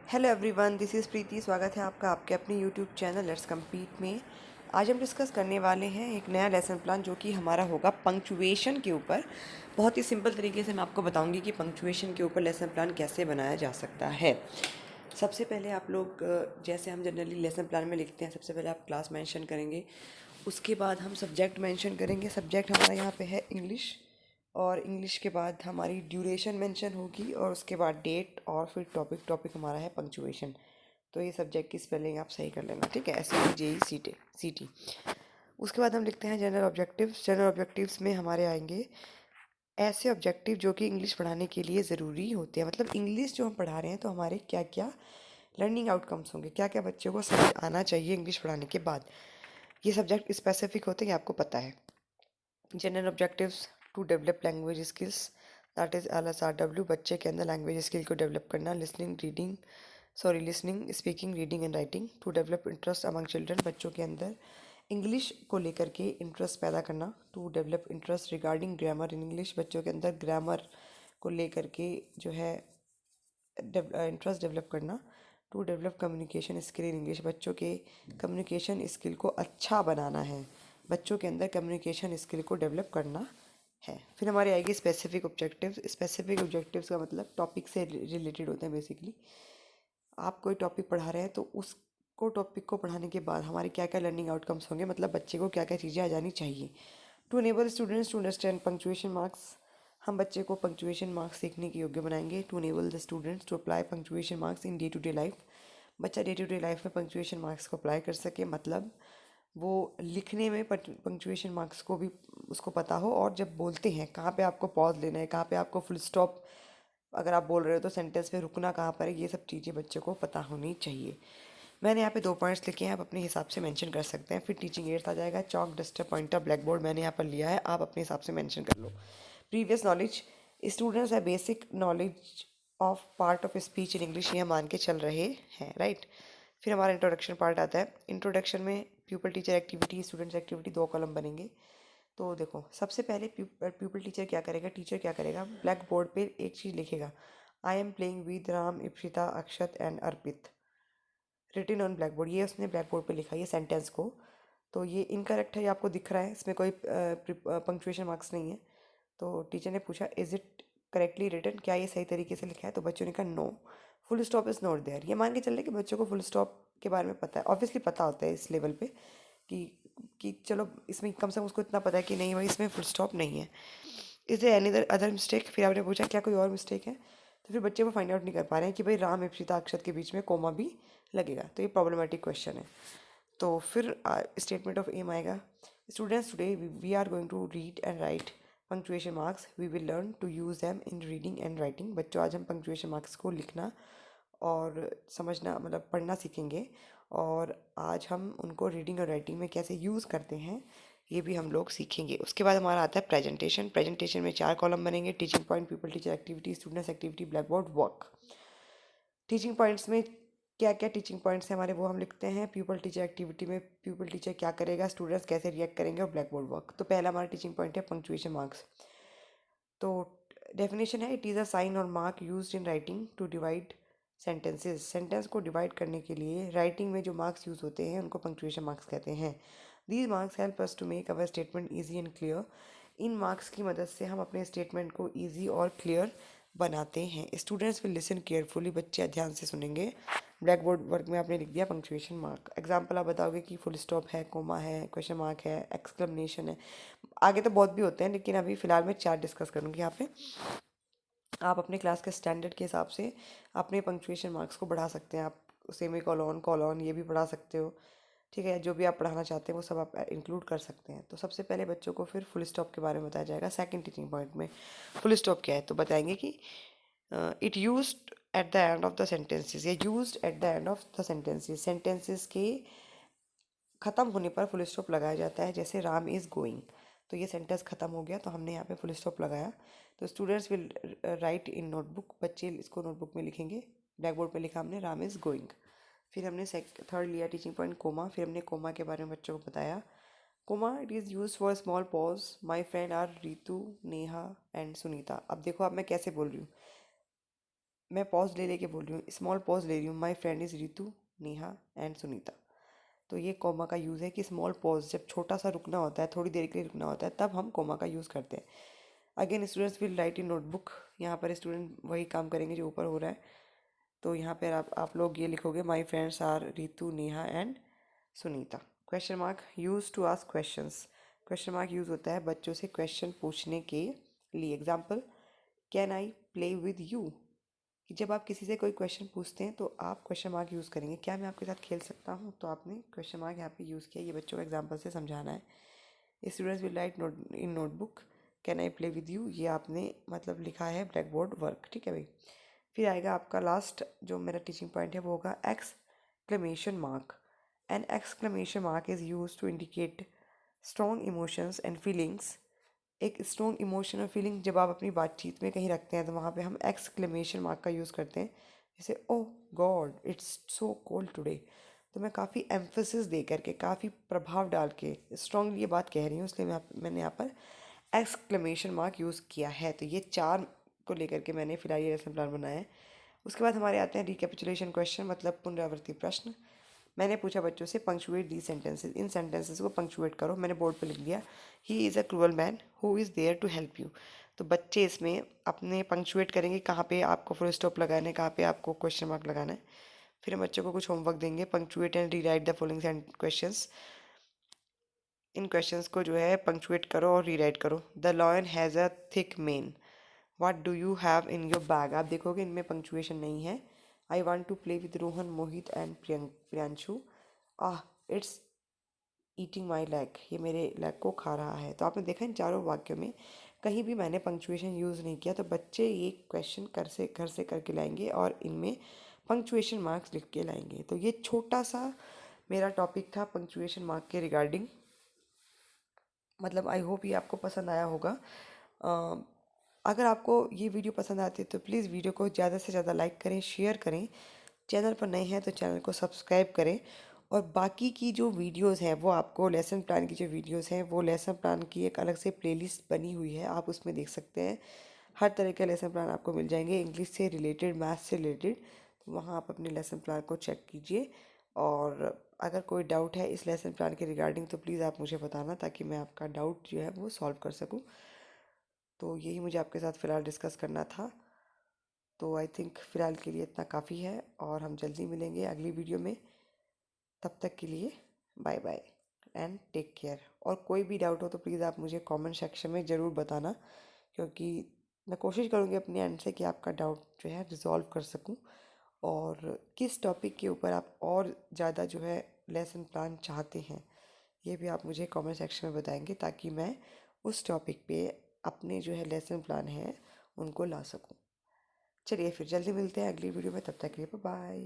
Hello everyone, this is प्रीति। स्वागत है आपका आपके अपने यूट्यूब चैनल लेट्स कम्पीट में। आज हम डिस्कस करने वाले हैं एक नया लेसन प्लान जो कि हमारा होगा पंक्चुएशन के ऊपर। बहुत ही सिंपल तरीके से मैं आपको बताऊंगी कि पंक्चुएशन के ऊपर लेसन प्लान कैसे बनाया जा सकता है। सबसे पहले आप लोग जैसे हम जनरली लेसन प्लान में लिखते हैं, सबसे पहले आप क्लास मेंशन करेंगे। उसके बाद हम सब्जेक्ट मेंशन करेंगे। सब्जेक्ट हमारा यहाँ पे है इंग्लिश, और इंग्लिश के बाद हमारी ड्यूरेशन मेंशन होगी, और उसके बाद डेट, और फिर टॉपिक हमारा है पंक्चुएशन। तो ये सब्जेक्ट की स्पेलिंग आप सही कर लेना, ठीक है। SET JEE CT। उसके बाद हम लिखते हैं जनरल ऑब्जेक्टिव्स। जनरल ऑब्जेक्टिव्स में हमारे आएंगे ऐसे ऑब्जेक्टिव जो कि इंग्लिश पढ़ाने के लिए ज़रूरी होते हैं। मतलब इंग्लिश जो हम पढ़ा रहे हैं तो हमारे क्या क्या लर्निंग आउटकम्स होंगे, क्या क्या बच्चों को समझ आना चाहिए इंग्लिश पढ़ाने के बाद। ये सब्जेक्ट स्पेसिफिक होते हैं, ये आपको पता है। General objectives to develop language skills, that is LSRW। बच्चे के अंदर लैंग्वेज स्किल को डेवलप करना। Listening speaking reading and writing. To develop interest among children, बच्चों के अंदर इंग्लिश को लेकर के इंटरेस्ट पैदा करना। To develop interest regarding grammar in English, बच्चों के अंदर ग्रामर को लेकर के जो है इंटरेस्ट डेवलप करना। To develop communication skill in English, बच्चों के कम्युनिकेशन स्किल को अच्छा बनाना है। बच्चों के अंदर कम्युनिकेशन स्किल को डेवलप करना है। फिर हमारी आएगी स्पेसिफिक ऑब्जेक्टिव्स। स्पेसिफिक ऑब्जेक्टिव्स का मतलब टॉपिक से रिलेटेड होते हैं बेसिकली। आप कोई टॉपिक पढ़ा रहे हैं तो उसको टॉपिक को पढ़ाने के बाद हमारे क्या क्या लर्निंग आउटकम्स होंगे, मतलब बच्चे को क्या क्या चीज़ें आ जानी चाहिए। To enable students to understand punctuation marks, हम बच्चे को पंक्चुएशन मार्क्स सीखने के योग्य बनाएंगे। To enable the students to apply punctuation marks in day to day life, बच्चा डे टू डे लाइफ में पंक्चुएशन मार्क्स को अप्लाई कर सके। मतलब वो लिखने में पंक्चुएशन मार्क्स को भी उसको पता हो, और जब बोलते हैं कहाँ पे आपको पॉज लेना है, कहाँ पे आपको फुल स्टॉप, अगर आप बोल रहे हो तो सेंटेंस पे रुकना कहाँ पर है, ये सब चीज़ें बच्चे को पता होनी चाहिए। मैंने यहाँ पे 2 पॉइंट्स लिखे हैं, आप अपने हिसाब से मेंशन कर सकते हैं। फिर टीचिंग एड्स आ जाएगा। Chalk, duster, pointer, black board मैंने यहाँ पर लिया है, आप अपने हिसाब से मेंशन कर लो। प्रीवियस नॉलेज, स्टूडेंट्स है basic knowledge of part of speech in English, ये हम मान के चल रहे हैं, राइट। फिर हमारा इंट्रोडक्शन पार्ट आता है। इंट्रोडक्शन में pupil teacher activity, students activity, 2 column बनेंगे। तो देखो, सबसे पहले प्यूपल टीचर क्या करेगा, टीचर क्या करेगा, ब्लैक बोर्ड पे एक चीज़ लिखेगा। I am playing with Ram, Ipsita, Akshat and Arpit, रिटिन on black board. ये उसने ब्लैक बोर्ड पे लिखा ये सेंटेंस को। तो ये इनकरेक्ट है, ये आपको दिख रहा है, इसमें कोई पंक्चुएशन मार्क्स नहीं है। तो टीचर ने पूछा इज इट करेक्टली रिटन, क्या ये सही तरीके से लिखा है। तो बच्चों ने कहा no, full stop is not there. ये मान के चल रहे कि बच्चों को फुल स्टॉप के बारे में पता है, ऑब्वियसली पता होता है इस लेवल पे कि चलो इसमें कम से कम उसको इतना पता है कि नहीं भाई इसमें फुल स्टॉप नहीं है। Is there any other mistake, फिर आपने पूछा क्या कोई और मिस्टेक है। तो फिर बच्चे वो फाइंड आउट नहीं कर पा रहे हैं कि भाई राम, इप्सिता, अक्षत के बीच में कोमा भी लगेगा। तो ये प्रॉब्लमेटिक क्वेश्चन है। तो फिर स्टेटमेंट ऑफ एम आएगा। Students today we are going to read and write punctuation marks, we will learn to use them in reading and writing. बच्चों, आज हम पंक्चुएशन मार्क्स को लिखना और समझना, मतलब पढ़ना सीखेंगे, और आज हम उनको रीडिंग और राइटिंग में कैसे यूज़ करते हैं ये भी हम लोग सीखेंगे। उसके बाद हमारा आता है प्रेजेंटेशन। प्रेजेंटेशन में 4 कॉलम बनेंगे। Teaching point, people teacher activity, students activity, black board, work. Teaching points में क्या क्या टीचिंग पॉइंट्स हैं हमारे, वो हम लिखते हैं। पीपल टीचर एक्टिविटी में पीपल टीचर क्या करेगा, स्टूडेंट्स कैसे रिएक्ट करेंगे, और ब्लैक बोर्ड वर्क। तो पहला हमारा टीचिंग पॉइंट है पंक्चुएशन मार्क्स। तो डेफिनेशन है it is a sign or mark used in writing to divide sentences. Sentence को डिवाइड करने के लिए राइटिंग में जो मार्क्स यूज़ होते हैं उनको पंक्चुएशन मार्क्स कहते हैं। These marks help us to make our statement easy and clear. इन मार्क्स की मदद से हम अपने स्टेटमेंट को ईजी और क्लियर बनाते हैं। स्टूडेंट्स विल लिसन केयरफुली, बच्चे ध्यान से सुनेंगे। ब्लैक बोर्ड वर्क में आपने लिख दिया पंक्चुएशन मार्क। एग्जाम्पल आप बताओगे कि फुल स्टॉप है, कोमा है, क्वेश्चन मार्क है, एक्सक्लेमेशन है। आगे तो बहुत भी होते हैं, लेकिन अभी फ़िलहाल मैं 4 डिस्कस करूँगी यहाँ पे। आप अपने क्लास के स्टैंडर्ड के हिसाब से अपने पंक्चुएशन मार्क्स को बढ़ा सकते हैं। आप सेमी कॉलॉन, कॉलॉन ये भी बढ़ा सकते हो, ठीक है। जो भी आप पढ़ाना चाहते हैं वो सब आप इंक्लूड कर सकते हैं। तो सबसे पहले बच्चों को फिर फुल स्टॉप के बारे में बताया जाएगा। सेकंड टीचिंग पॉइंट में फुल स्टॉप क्या है तो बताएंगे कि it used at the end of the sentences, या used at the end of the sentences. Sentences के ख़त्म होने पर फुल स्टॉप लगाया जाता है। जैसे राम इज़ गोइंग, तो ये सेंटेंस ख़त्म हो गया तो हमने यहाँ पे फुल स्टॉप लगाया। तो students will write in notebook, बच्चे इसको नोटबुक में लिखेंगे। ब्लैक बोर्ड पे लिखा हमने राम इज़ गोइंग। फिर हमने थर्ड लिया टीचिंग पॉइंट कोमा। फिर हमने कोमा के बारे में बच्चों को बताया। Comma it is use for small pause, my friend are Ritu, Neha and Sunita. अब देखो अब मैं कैसे बोल रही हूँ, मैं पॉज ले लेके बोल रही हूँ, स्मॉल पॉज ले रही हूँ। My friend is Ritu, Neha and Sunita. तो ये कॉमा का यूज़ है कि स्मॉल पॉज, जब छोटा सा रुकना होता है, थोड़ी देर के लिए रुकना होता है, तब हम कॉमा का यूज़ करते हैं। Again students will write in notebook. यहाँ पर स्टूडेंट वही काम करेंगे जो ऊपर हो रहा है। तो यहाँ पर आप लोग ये लिखोगे, my friends are Ritu, Neha and Sunita. Question mark use to ask questions. Question mark use होता है बच्चों से क्वेश्चन पूछने के लिए। Example, can I play with you. कि जब आप किसी से कोई क्वेश्चन पूछते हैं तो आप क्वेश्चन मार्क यूज़ करेंगे, क्या मैं आपके साथ खेल सकता हूँ, तो आपने क्वेश्चन मार्क यहाँ पे यूज़ किया। ये बच्चों को एग्जाम्पल से समझाना है। Students will write note in notebook, can I play with you, ये आपने मतलब लिखा है ब्लैक बोर्ड वर्क। ठीक है भाई। फिर आएगा आपका लास्ट जो मेरा टीचिंग पॉइंट है, वो होगा exclamation mark. An exclamation mark is use to indicate strong emotions and feelings. एक स्ट्रॉन्ग इमोशन और फीलिंग जब आप अपनी बातचीत में कहीं रखते हैं तो वहाँ पे हम एक्सक्लेमेशन मार्क का यूज़ करते हैं। जैसे oh God it's so cold today. तो मैं काफ़ी एम्फोसिस दे करके, काफ़ी प्रभाव डाल के स्ट्रांगली ये बात कह रही हूँ, इसलिए मैंने यहाँ पर एक्सक्लेमेशन मार्क यूज़ किया है। तो ये 4 को लेकर के मैंने फिलहाल ये लेसन प्लान बनाया है। उसके बाद हमारे आते हैं रिकैपिचुलेशन क्वेश्चन, मतलब पुनरावृत्ति प्रश्न। मैंने पूछा बच्चों से पंक्चुएट दी सेंटेंसेस, इन सेंटेंसेस को पंक्चुएट करो। मैंने बोर्ड पे लिख दिया, he is a cruel man who is there to help you. तो बच्चे इसमें अपने पंक्चुएट करेंगे, कहाँ पे आपको फुल स्टॉप लगाना है, कहाँ पे आपको क्वेश्चन मार्क लगाना है। फिर हम बच्चों को कुछ होमवर्क देंगे, punctuate and rewrite the following questions. इन क्वेश्चंस को जो है पंक्चुएट करो और रीराइट करो। The lion has a thick mane, what do you have in your bag. आप देखोगे इनमें पंक्चुएशन नहीं है। I want to play with Rohan, Mohit and Priyanshu. Ah it's eating my leg, ये मेरे लेग को खा रहा है। तो आपने देखा इन चारों वाक्यों में कहीं भी मैंने पंक्चुएशन यूज़ नहीं किया। तो बच्चे ये क्वेश्चन घर से करके लाएंगे और इनमें पंक्चुएशन मार्क्स लिख के लाएंगे। तो ये छोटा सा मेरा टॉपिक था पंक्चुएशन मार्क के रिगार्डिंग। मतलब आई होप ये आपको पसंद आया होगा। अ, अगर आपको ये वीडियो पसंद आती है तो प्लीज़ वीडियो को ज़्यादा से ज़्यादा लाइक करें, शेयर करें। चैनल पर नए हैं तो चैनल को सब्सक्राइब करें। और बाकी की जो वीडियोस हैं वो आपको लेसन प्लान की जो वीडियोस हैं वो लेसन प्लान की एक अलग से प्लेलिस्ट बनी हुई है, आप उसमें देख सकते हैं। हर तरह के लेसन प्लान आपको मिल जाएंगे, इंग्लिश से रिलेटेड, मैथ्स से रिलेटेड। तो वहाँ आप अपने लेसन प्लान को चेक कीजिए। और अगर कोई डाउट है इस लेसन प्लान के रिगार्डिंग तो प्लीज़ आप मुझे बताना, ताकि मैं आपका डाउट जो है वो सॉल्व कर सकूँ। तो यही मुझे आपके साथ फ़िलहाल डिस्कस करना था। तो आई थिंक फ़िलहाल के लिए इतना काफ़ी है और हम जल्दी मिलेंगे अगली वीडियो में। तब तक के लिए bye bye and take care. और कोई भी डाउट हो तो प्लीज़ आप मुझे कमेंट सेक्शन में ज़रूर बताना, क्योंकि मैं कोशिश करूँगी अपने एंड से कि आपका डाउट जो है रिजॉल्व कर सकूँ। और किस टॉपिक के ऊपर आप और ज़्यादा जो है लेसन प्लान चाहते हैं, ये भी आप मुझे कमेंट सेक्शन में बताएंगे, ताकि मैं उस टॉपिक पे अपने जो है लेसन प्लान है उनको ला सकूँ। चलिए फिर जल्दी मिलते हैं अगली वीडियो में, तब तक के लिए बाय।